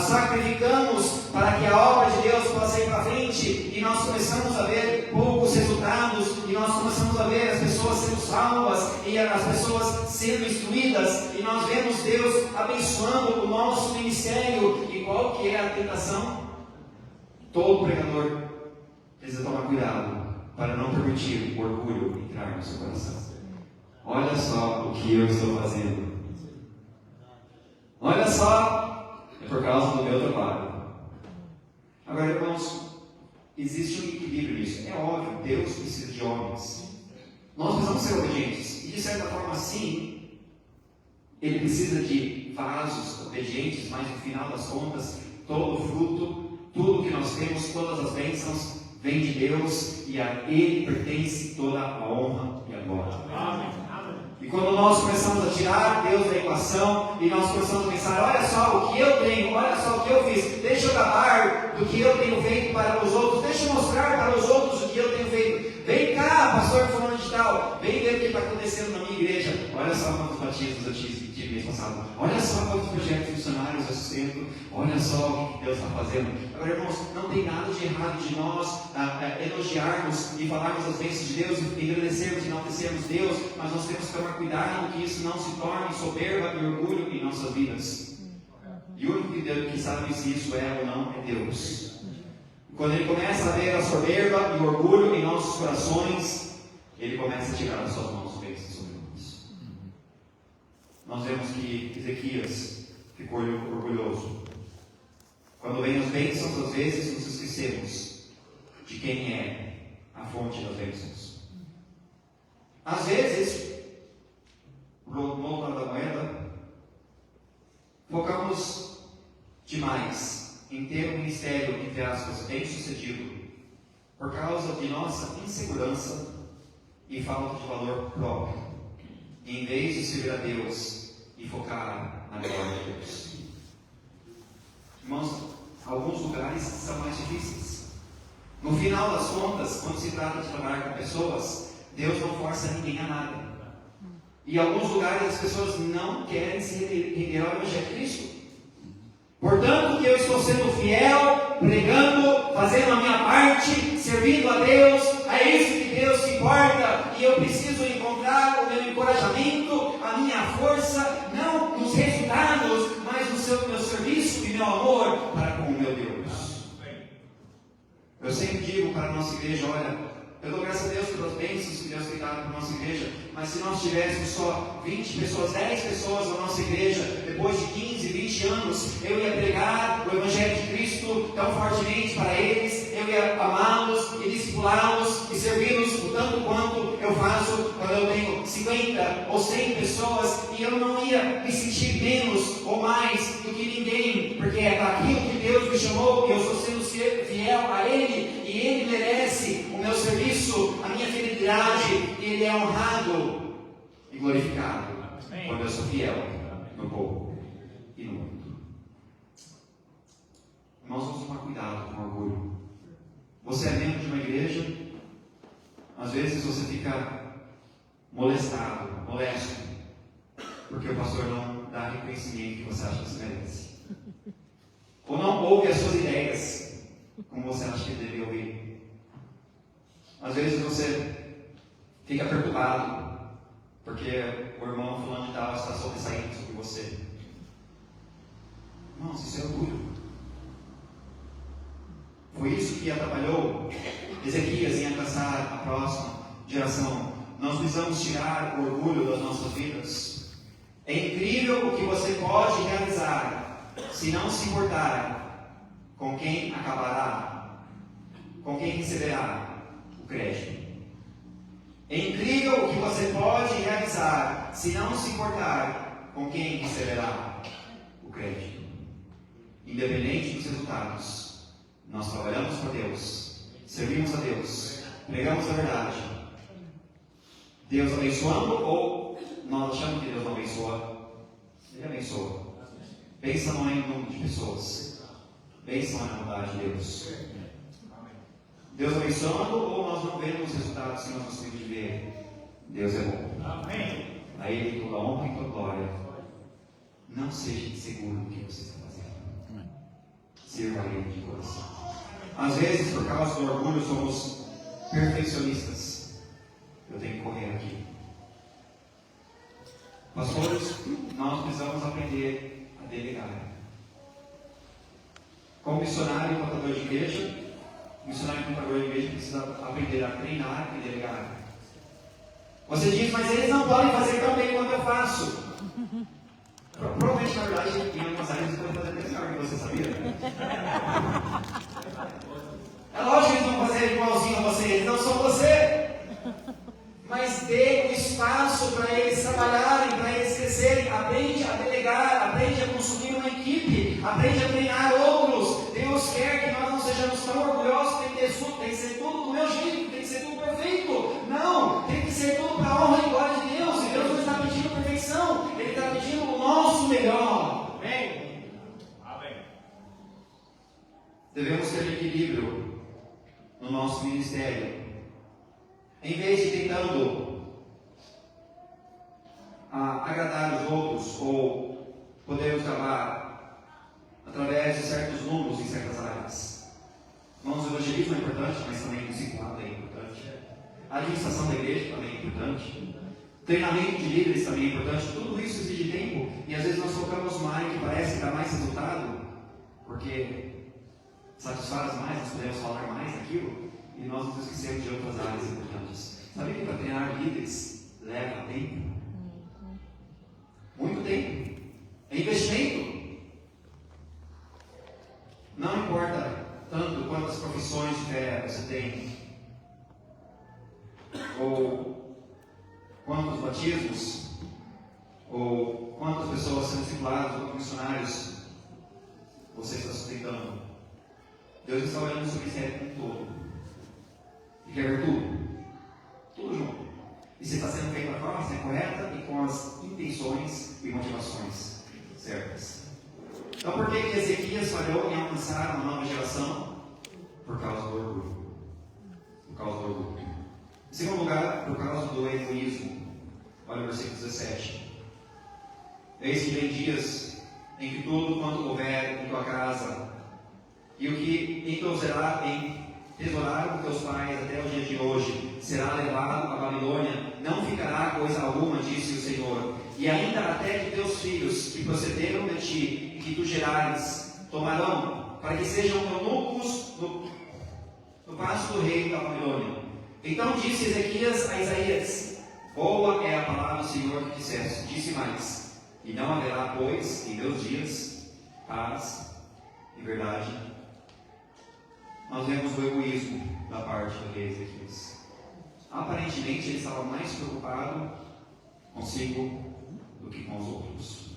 sacrificamos para que a obra de Deus possa ir para frente, e nós começamos a ver poucos resultados, e nós começamos a ver as pessoas sendo salvas e as pessoas sendo instruídas, e nós vemos Deus abençoando o nosso ministério. E qual que é a tentação? Todo pregador precisa tomar cuidado para não permitir o orgulho entrar no seu coração. Olha só o que eu estou fazendo. Olha só, é por causa do meu trabalho. Agora, irmãos, existe um equilíbrio nisso. É óbvio, Deus precisa de homens. Nós precisamos ser obedientes. E de certa forma, sim, Ele precisa de vasos obedientes, mas no final das contas, todo o fruto, tudo que nós temos, todas as bênçãos, vem de Deus, e a Ele pertence toda a honra e a glória. Amém. E quando nós começamos a tirar Deus da equação, e nós começamos a pensar: olha só o que eu tenho, olha só o que eu fiz, deixa eu gabar do que eu tenho feito para os outros, deixa eu mostrar para os outros o que eu tenho feito. Vem cá, pastor fulano de tal, vem ver o que está acontecendo na minha igreja. Olha só quantos batismos eu tive mês passado, olha só quantos projetos missionários eu sustento, olha só o que Deus está fazendo. Agora, irmãos, não tem nada de errado de nós elogiarmos e falarmos as bênçãos de Deus, agradecermos e enaltecermos Deus, mas nós temos que tomar cuidado que isso não se torne soberba e orgulho em nossas vidas. E o único que sabe se isso é ou não é Deus. Quando Ele começa a ver a soberba e o orgulho em nossos corações, Ele começa a tirar das suas mãos as bênçãos sobre nós. Nós vemos que Ezequias ficou orgulhoso. Quando vem as bênçãos, às vezes nos esquecemos de quem é a fonte das bênçãos. Às vezes, no outro lado da moeda, focamos demais em ter um ministério, entre aspas, bem sucedido, por causa de nossa insegurança e falta de valor próprio, em vez de servir a Deus e focar na glória de Deus. Irmãos, alguns lugares são mais difíceis. No final das contas, quando se trata de trabalhar com pessoas, Deus não força ninguém a nada. E em alguns lugares as pessoas não querem se render ao Evangelho de Cristo. Portanto, que eu estou sendo fiel, pregando, fazendo a minha parte, servindo a Deus, é isso que Deus se importa, e eu preciso encontrar o meu encorajamento, a minha força, não nos resultados, mas no meu serviço e meu amor para com o meu Deus. Eu sempre digo para a nossa igreja, olha, eu dou graças a Deus pelas bênçãos que Deus tem dado para a nossa igreja, mas se nós tivéssemos só 20 pessoas, 10 pessoas na nossa igreja, depois de 15, 20 anos, eu ia pregar o Evangelho de Cristo tão fortemente para eles, eu ia amá-los e discipulá-los e servi-los o tanto quanto eu faço quando eu tenho 50 ou 100 pessoas, e eu não ia me sentir menos ou mais do que ninguém, porque é daquilo que Deus me chamou, e eu estou sendo fiel a Ele, e Ele merece o meu serviço, a minha fidelidade, e Ele é honrado e glorificado quando eu sou fiel no pouco e no muito. Nós vamos tomar cuidado com o orgulho. Você é membro de uma igreja, às vezes você fica molesto, porque o pastor não dá reconhecimento que você acha que você merece. Ou não ouve as suas ideias, como você acha que ele deve ouvir. Às vezes você fica perturbado, porque o irmão fulano de tal está sobressaindo sobre você. Nossa, isso é orgulho. Foi isso que atrapalhou Ezequias em alcançar a próxima geração. Nós precisamos tirar o orgulho das nossas vidas. É incrível o que você pode realizar se não se importar com quem acabará, com quem receberá o crédito. É incrível o que você pode realizar se não se importar com quem receberá o crédito. Independente dos resultados, nós trabalhamos para Deus, servimos a Deus, pregamos a verdade. Deus abençoando, ou nós achamos que Deus não abençoa? Ele abençoa. Pensa não é em número de pessoas, pensa na bondade de Deus. Deus abençoando, ou nós não vemos os resultados que nós conseguimos ver? Deus é bom. Amém. A Ele toda honra e toda glória. Não seja inseguro do que você está fazendo. Sirva a Ele de coração. Às vezes, por causa do orgulho, somos perfeccionistas. Eu tenho que correr aqui. Pastores, nós precisamos aprender a delegar. Como missionário e contador de igreja, missionário e contador de igreja precisa aprender a treinar e delegar. Você diz, mas eles não podem fazer tão bem quanto eu faço. Provavelmente, na verdade, em algumas áreas eles podem fazer até melhor que você, sabia? É lógico que eles vão fazer igualzinho a você, eles não são você. Mas dê o espaço para eles trabalharem, para eles crescerem. Aprende a delegar, aprende a construir uma equipe, aprende a treinar outros. Deus quer que nós não sejamos tão orgulhosos, tem que ser tudo do meu jeito, tem que ser tudo perfeito. Não, tem que ser tudo para a honra e glória de Deus. E Deus não está pedindo perfeição, Ele está pedindo o nosso melhor. Amém? Amém. Devemos ter equilíbrio no nosso ministério. Em vez de tentando agradar os outros ou podermos acabar através de certos números em certas áreas. Irmãos, o evangelismo é importante, mas também o discipulado é importante. A administração da igreja também é importante. O treinamento de líderes também é importante. Tudo isso exige tempo e às vezes nós focamos mais que parece que dá mais resultado, porque satisfaz mais, nós podemos falar mais daquilo. E nós nos esquecemos de outras áreas importantes. Sabia que para treinar líderes leva tempo? Muito tempo. É investimento. Não importa tanto quantas profissões de fé você tem, ou quantos batismos, ou quantas pessoas sendo discipuladas, ou missionários você está sustentando. Deus está olhando o seu ministério como um todo. E quer ver tudo junto. E se está sendo feito da forma correta e com as intenções e motivações certas. Então, por que Ezequias falhou em alcançar uma nova geração? Por causa do orgulho. Por causa do orgulho. Em segundo lugar, por causa do egoísmo. Olha o versículo 17. Eis que vem dias em que tudo quanto houver em tua casa, e o que entesouraram teus pais até o dia de hoje, será levado à Babilônia, não ficará coisa alguma, disse o Senhor. E ainda até de teus filhos, que procederam de ti, e que tu gerares, tomarão, para que sejam eunucos no palácio do rei da Babilônia. Então disse Ezequias a Isaías: boa é a palavra do Senhor que disseste. Disse mais: e não haverá, pois, em meus dias, paz e verdade. Nós vemos o egoísmo da parte do rei Ezequias. Aparentemente ele estava mais preocupado consigo do que com os outros.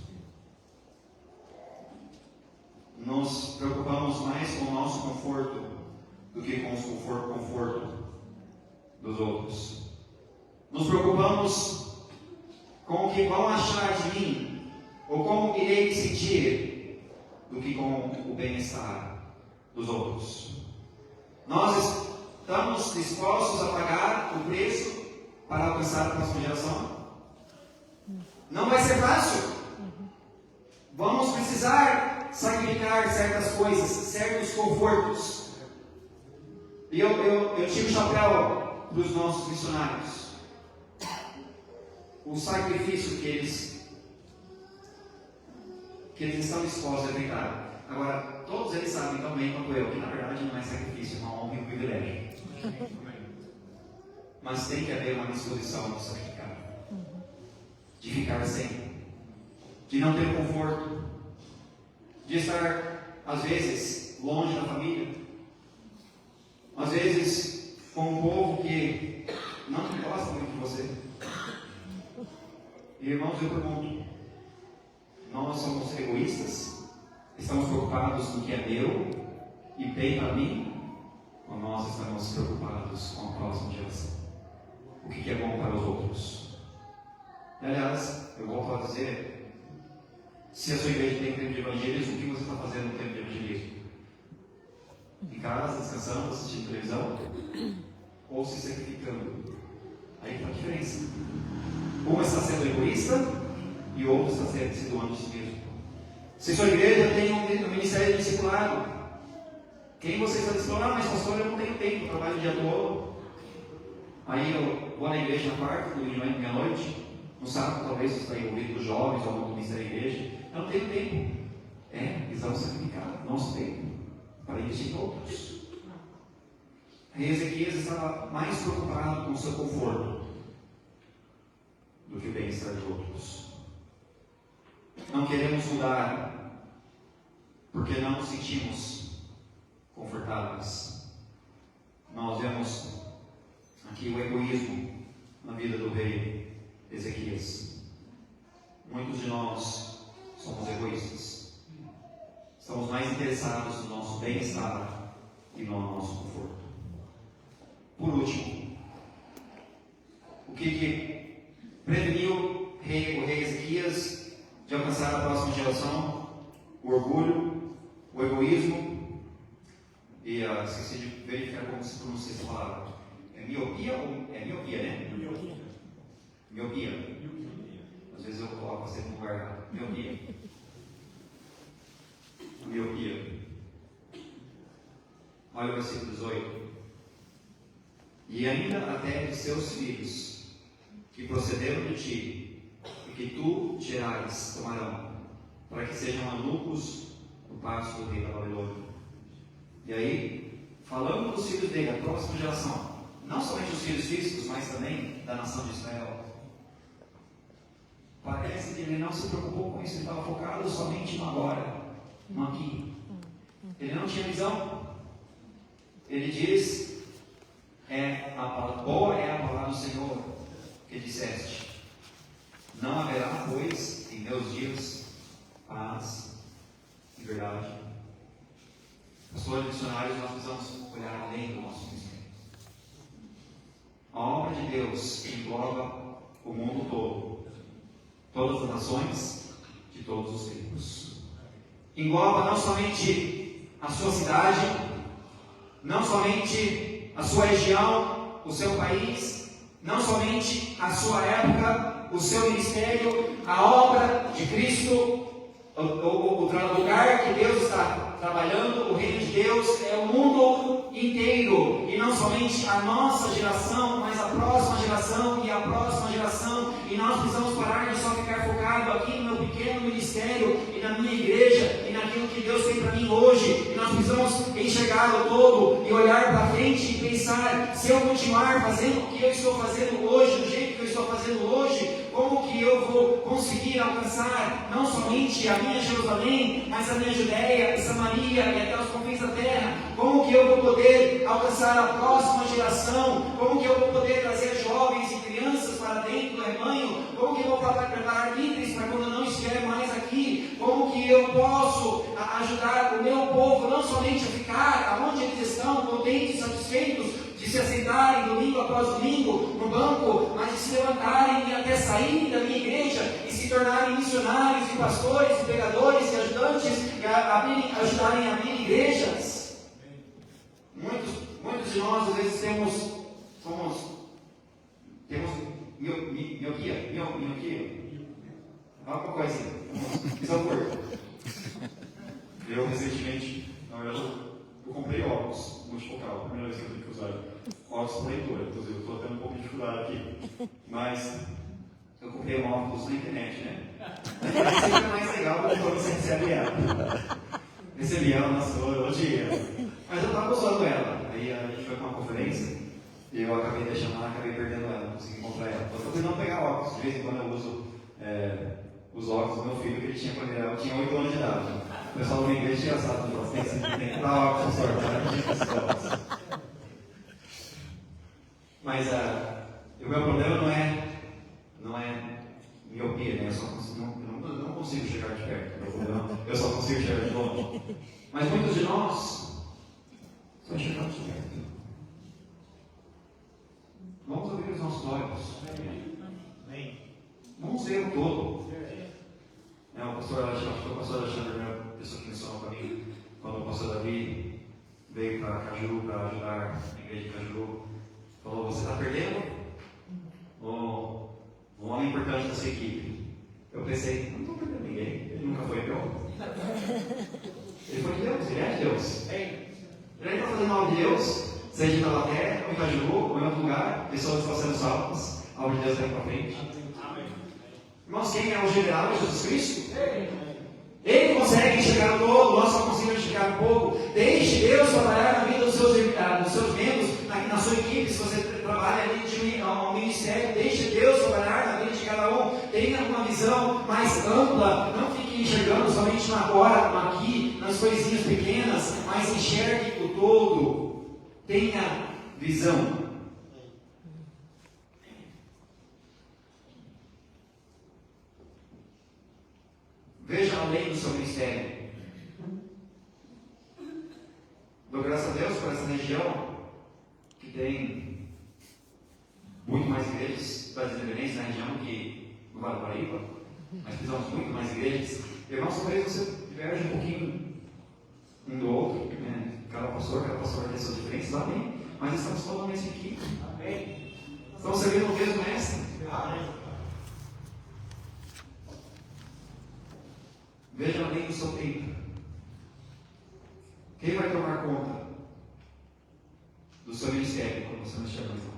Nos preocupamos mais com o nosso conforto do que com o conforto dos outros. Nos preocupamos com o que vão achar de mim, ou como irei me sentir, do que com o bem-estar dos outros. Nós estamos dispostos a pagar o preço para alcançar a próxima geração? Não vai ser fácil. Vamos precisar sacrificar certas coisas, certos confortos. E eu tiro o chapéu para os nossos missionários. O sacrifício que eles estão dispostos a enfrentar. Agora, todos eles sabem tão bem quanto eu que na verdade não é sacrifício, é uma honra e um privilégio. Mas tem que haver uma disposição de sacrificar, de ficar sem, de não ter conforto, de estar às vezes longe da família, às vezes com um povo que não gosta muito de você. E irmãos, eu pergunto: nós somos egoístas? Estamos preocupados no que é meu e bem para mim? Ou nós estamos preocupados com a próxima geração? O que é bom para os outros? E, aliás, eu volto a dizer: se a sua igreja tem tempo de evangelismo, o que você está fazendo no tempo de evangelismo? Em casa, descansando, assistindo televisão? Ou se sacrificando? Aí está a diferença. Um está sendo egoísta e o outro está se doando de si mesmo. Se sua igreja tem um ministério de discipulado, quem você está discipulando? Mas pastor, eu não tenho tempo, eu trabalho o dia todo. Aí eu vou na igreja na quarta, no domingo meia-noite, no sábado talvez você está envolvido com os jovens ou no ministério da igreja. Eu não tenho tempo. Precisamos sacrificar nosso tempo para investir em outros. Aí Ezequias estava mais preocupado com o seu conforto do que o bem-estar de outros. Não queremos mudar porque não nos sentimos confortáveis. Nós vemos aqui o egoísmo na vida do rei Ezequias. Muitos de nós somos egoístas. Estamos mais interessados no nosso bem-estar e no nosso conforto. Por último, o que preveniu o rei Ezequias de alcançar a próxima geração? O orgulho, o egoísmo e esqueci de verificar como se pronuncia essa palavra. É miopia ou é miopia, né? Miopia. Às vezes eu coloco assim no lugar errado. Miopia. Olha o versículo 18. E ainda até de seus filhos, que procederam de ti, e que tu gerares, tomarão, para que sejam eunucos no palácio do rei da Babilônia. E aí, falando dos filhos dele, a próxima geração, não somente os filhos físicos, mas também da nação de Israel. Parece que ele não se preocupou com isso, ele estava focado somente no agora, no aqui. Ele não tinha visão. Ele diz: boa é a palavra do Senhor que disseste. Não haverá, pois, em meus dias, paz e verdade. Pastores missionários, nós precisamos olhar além do nosso ministério. A obra de Deus engloba o mundo todo, todas as nações, de todos os tempos. Engloba não somente a sua cidade, não somente a sua região, o seu país, não somente a sua época, o seu ministério, a obra de Cristo, o lugar que Deus está trabalhando, o reino de Deus é o mundo inteiro, e não somente a nossa geração, mas a próxima geração e a próxima geração, e nós precisamos parar de só ficar focado aqui no meu pequeno ministério e na minha igreja e naquilo que Deus tem para mim hoje, e nós precisamos enxergar o todo e olhar para frente e pensar, se eu continuar fazendo o que eu estou fazendo hoje, do jeito que eu estou fazendo hoje, como que eu vou conseguir alcançar não somente a minha Jerusalém, mas a minha Judéia e Samaria e até os confins da terra? Como que eu vou poder alcançar a próxima geração? Como que eu vou poder trazer jovens e crianças para dentro do rebanho? Como que eu vou preparar líderes para quando eu não estiver mais aqui? Como que eu posso ajudar o meu povo não somente a ficar aonde eles estão, contentes, satisfeitos, de se assentarem domingo após domingo no banco, mas de se levantarem e até saírem da minha igreja e se tornarem missionários e pastores e pregadores e ajudantes e ajudarem a abrir igrejas? Muitos de nós às vezes temos miopia, alguma coisa assim, visão curta. Eu recentemente, na verdade, eu comprei óculos multifocal, a primeira vez que eu tive que usar óculos para leitura, inclusive eu estou tendo um pouco de dificuldade aqui, mas eu comprei um óculos na internet, né? Mas sempre é mais legal quando você recebe ela. Recebi ela na sua, eu odiei ela. Mas eu estava usando ela, aí a gente foi para uma conferência e eu acabei deixando ela, acabei perdendo ela, não consegui comprar ela. Eu estou tentando pegar óculos, de vez em quando eu uso os óculos do meu filho, que ele tinha quando ele tinha 8 anos de idade. O pessoal do meu igreja tinha assado, tem que dar óculos, sorte, mas o meu problema não é miopia, né? Eu não consigo chegar de perto, eu só consigo chegar de longe. Mas muitos de nós só chegamos de perto. Vamos abrir os nossos olhos. Vamos ver o todo. O pastor Alexandre, a pessoa que mencionou para mim, quando o pastor Davi veio para Cajuru para ajudar a igreja de Cajuru, falou: você está perdendo um homem importante dessa equipe. Eu pensei, não estou perdendo ninguém, ele nunca foi meu. Ele foi de Deus, ele é de Deus. Ele está fazendo mal de Deus, seja em Taubaté, ou em Cajuru, ou em outro lugar, pessoas estão sendo salvas, a obra de Deus está indo para frente. Irmãos, quem é o general de Jesus Cristo? Ele consegue enxergar o todo, nós só conseguimos enxergar um pouco. Deixe Deus trabalhar na vida dos seus membros, na sua equipe, se você trabalha ali de um ministério, deixe Deus trabalhar na vida de cada um. Tenha uma visão mais ampla, não fique enxergando somente na agora, aqui, nas coisinhas pequenas, mas enxergue o todo. Tenha visão. Veja além do seu ministério. Dou graças a Deus por essa região que tem muito mais igrejas das independências na região que no Vale do Paraíba. Nós precisamos muito mais igrejas. Irmãos, talvez você diverge um pouquinho um do outro, né? Cada pastor tem suas diferenças, lá bem, mas estamos todos na mesma equipe. Amém. Estamos servindo o mesmo mestre. Amém. Veja além do seu tempo. Quem vai tomar conta do seu ministério quando você não estiver mais lá?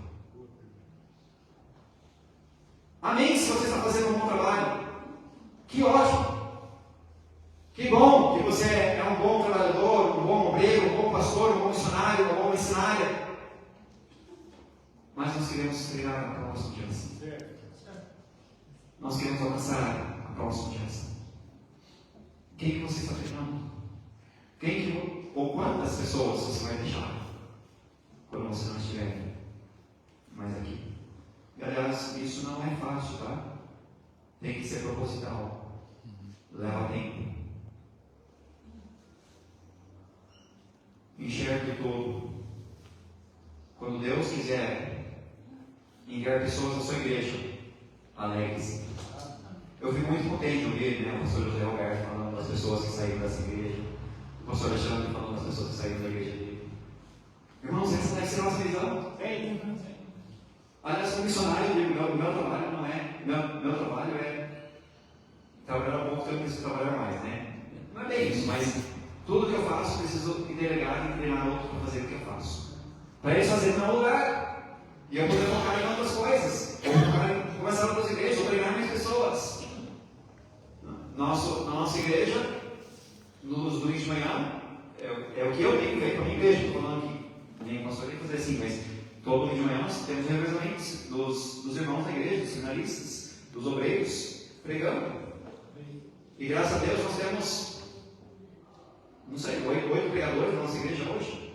Amém, se você está fazendo um bom trabalho. Que ótimo. Que bom que você é um bom trabalhador, um bom obreiro, um bom pastor, um bom missionário, uma boa missionária. Mas nós queremos treinar a próxima geração. Nós queremos alcançar a próxima geração. Quem que você está treinando? Ou quantas pessoas você vai deixar quando você não estiver mais aqui? E, aliás, isso não é fácil, tá? Tem que ser proposital. Leva tempo. Enxergue o todo. Quando Deus quiser enviar pessoas na sua igreja, alegre-se. Eu fico muito contente de ouvir, o pastor José Roberto falando das pessoas que saíram dessa igreja, o pastor Alexandre falando das pessoas que saíram da igreja dele. Irmãos, essa deve ser a nossa visão. Aliás, como missionário, o meu trabalho não é meu trabalho é trabalhar pouco, eu preciso trabalhar mais, né? Não é bem isso, mas tudo que eu faço, preciso delegar e treinar outro para fazer o que eu faço. Para eles fazerem no meu lugar. E eu poder focar em outras coisas. Ou focar em começar outras igrejas, ou treinar mais pessoas. Na nossa igreja, nos domingos de manhã, é o que eu tenho feito para a minha igreja. Estou falando que nem pastor tem que fazer assim, mas todo domingo de manhã nós temos representantes dos irmãos da igreja, dos finalistas, dos obreiros, pregando. E graças a Deus nós temos, não sei, 8 pregadores na nossa igreja hoje.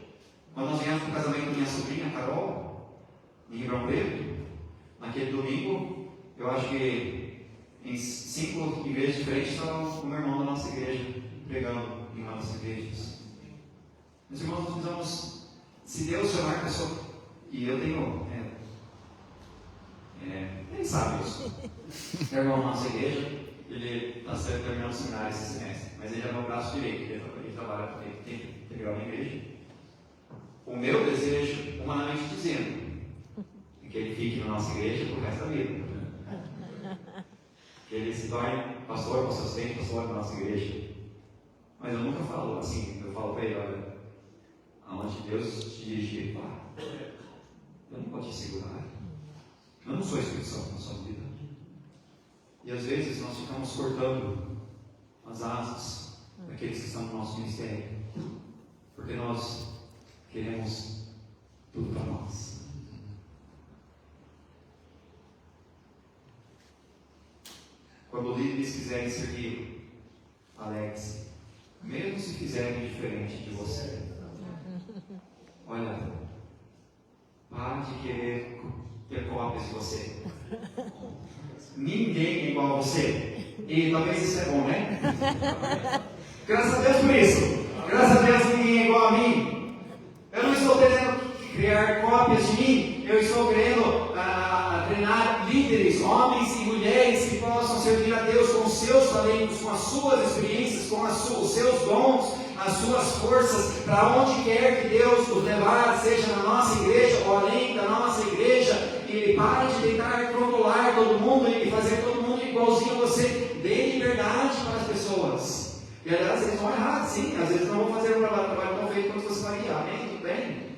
Quando nós viemos para o casamento da minha sobrinha, Carol, em Ribeirão Preto, naquele domingo, eu acho que em 5 igrejas diferentes estava o meu irmão da nossa igreja pregando em uma das igrejas. Meus irmãos, nós precisamos, se Deus chamar a pessoa, e eu tenho, nem sabe isso. Meu irmão da nossa igreja, ele está terminando o seminário esse semestre, mas ele é meu braço direito, ele trabalha, ele tem que pegar uma igreja. O meu desejo, humanamente dizendo, é que ele fique na nossa igreja por resto da vida. Que ele se torne pastor, assistente, pastor da nossa igreja. Mas eu nunca falo assim, eu falo para ele, olha, aonde Deus te dirigir, eu não posso te segurar. Eu não sou a Espírito Santo na sua vida. E às vezes nós ficamos cortando as asas daqueles que estão no nosso ministério, porque nós queremos tudo para nós. Quando líderes quiserem servir, alegre-se, mesmo se fizerem diferente de você. Olha, pare de querer ter cópias de você. Ninguém é igual a você. E talvez isso é bom, né? Graças a Deus por isso. Graças a Deus ninguém é igual a mim. Eu não estou querendo criar cópias de mim. Eu estou querendo treinar líderes, homens e mulheres que possam servir a Deus com os seus talentos, com as suas experiências, com os seus dons, as suas forças, para onde quer que Deus os levar, seja na nossa igreja ou além da nossa igreja. E ele pare de tentar controlar todo mundo e fazer todo mundo igualzinho a você. Dê liberdade para as pessoas. E aliás, eles vão errar, sim. Às vezes não vão fazer um trabalho tão feito quanto você faria. Amém? Tudo bem?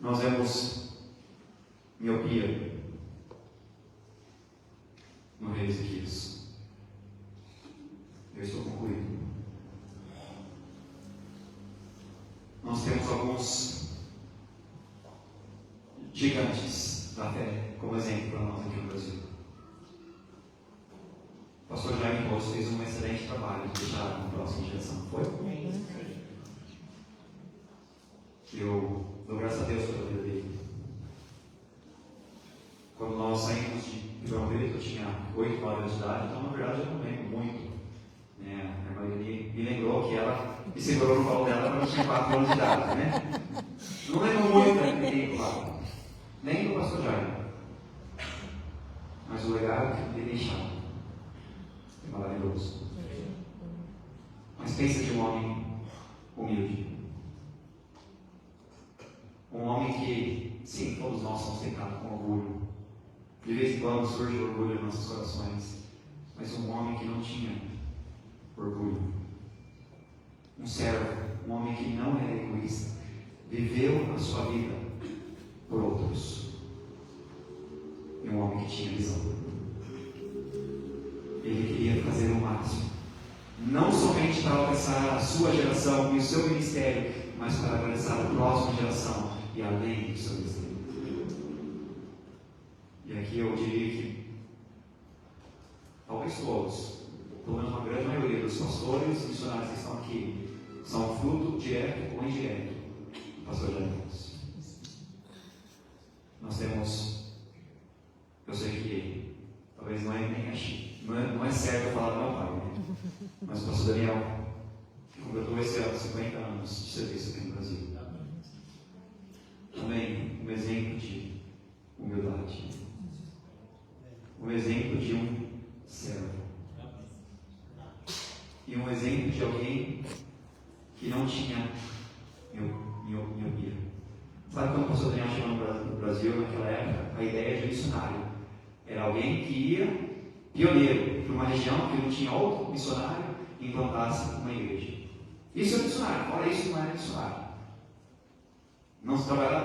Nós vemos miopia no rei Ezequias. Eu estou concluindo. Nós temos alguns gigantes da fé como exemplo para nós aqui no Brasil. O pastor Jaime Rosso fez um excelente trabalho de deixar na próxima geração. Foi? Eu dou graças a Deus pela vida dele. Quando nós saímos de Ribeirão Preto, eu tinha 8, 9 anos de idade, então na verdade eu não lembro muito. A irmã me lembrou que ela me segurou no colo dela quando eu tinha 4 anos de idade, né? Não lembro muito daquele tempo lá, nem do pastor Jaime. Mas o legado que ele deixava é maravilhoso. Mas pensa de um homem humilde. Um homem que, sim, todos nós somos tentados com orgulho. De vez em quando surge orgulho em nossos corações. Mas um homem que não tinha orgulho. Um servo, um homem que não era egoísta. Viveu a sua vida por outros. E um homem que tinha visão. Ele queria fazer o máximo. Não somente para alcançar a sua geração e o seu ministério, mas para alcançar a próxima geração e além do seu ministério. E aqui eu diria que talvez todos, pelo menos uma grande maioria dos pastores e missionários que estão aqui, são fruto direto ou indireto do pastor Jaime. Nós temos, eu sei que talvez não é certo eu falar do meu pai, né? Mas o pastor Daniel completou esse ano 50 anos de serviço aqui no Brasil. Também um exemplo de humildade, um exemplo de um servo e um exemplo de alguém que não tinha miopia. Sabe Sabe quando o pastor Daniel chegou no Brasil, naquela época, a ideia de missionário era alguém que ia, pioneiro, para uma região que não tinha outro missionário e implantasse uma igreja. Isso é missionário, fora isso não é missionário.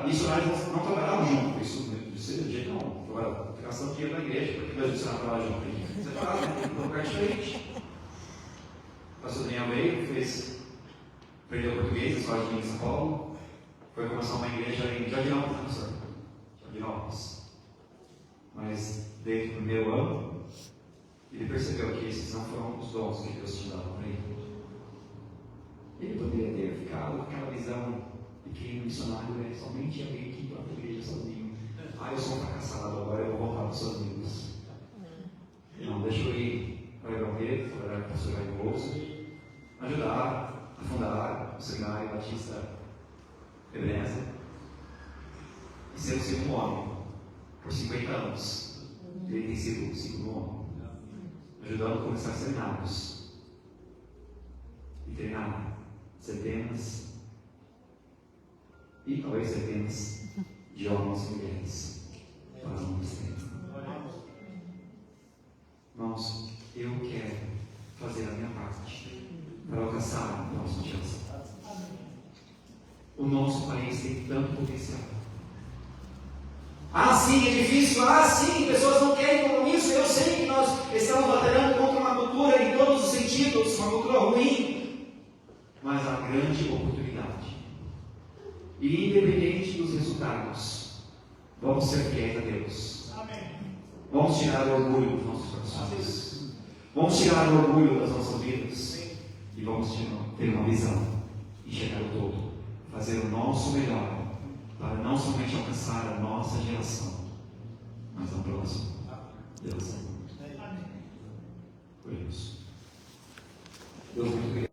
Missionários não trabalhavam juntos, isso de jeito não. A pregação que ia para a igreja, porque dois missionários trabalham juntos. Separado, tem que ir para um lugar diferente. O pastor Daniel veio, aprendeu português, na escola de São Paulo, foi começar uma igreja em Jardinópolis, professor. Jardinópolis. Mas desde o primeiro ano, ele percebeu que esses não foram os dons que Deus tinha dado para ele. Ele poderia ter ficado com aquela visão de que o missionário é somente alguém que planta a igreja sozinho. Eu sou um fracassado, agora eu vou voltar para os Estados Unidos. Não, deixa eu ir para Ribeirão Preto, trabalhar com o pastor Jair Bolsa, ajudar a fundar o Seminário Batista Ebenezer e ser o segundo homem por 50 anos. Ele tem sido o segundo homem, ajudando a começar seminários e treinar centenas e talvez centenas de homens e mulheres para o ministério. Irmãos, eu quero fazer a minha parte para alcançar a nossa geração. O nosso país tem tanto potencial. Sim, é difícil. Sim, pessoas não querem compromisso. Eu sei que nós estamos batalhando contra uma cultura em todos os sentidos, uma cultura ruim. Mas há grande oportunidade. E independente dos resultados, vamos ser fiéis a Deus. Amém. Vamos tirar o orgulho dos nossos corações. Vamos tirar o orgulho das nossas vidas. E vamos ter uma visão e chegar ao todo. Fazer o nosso melhor para não somente alcançar a nossa geração, mas a próxima. Deus é muito. Por isso. Deus muito obrigado.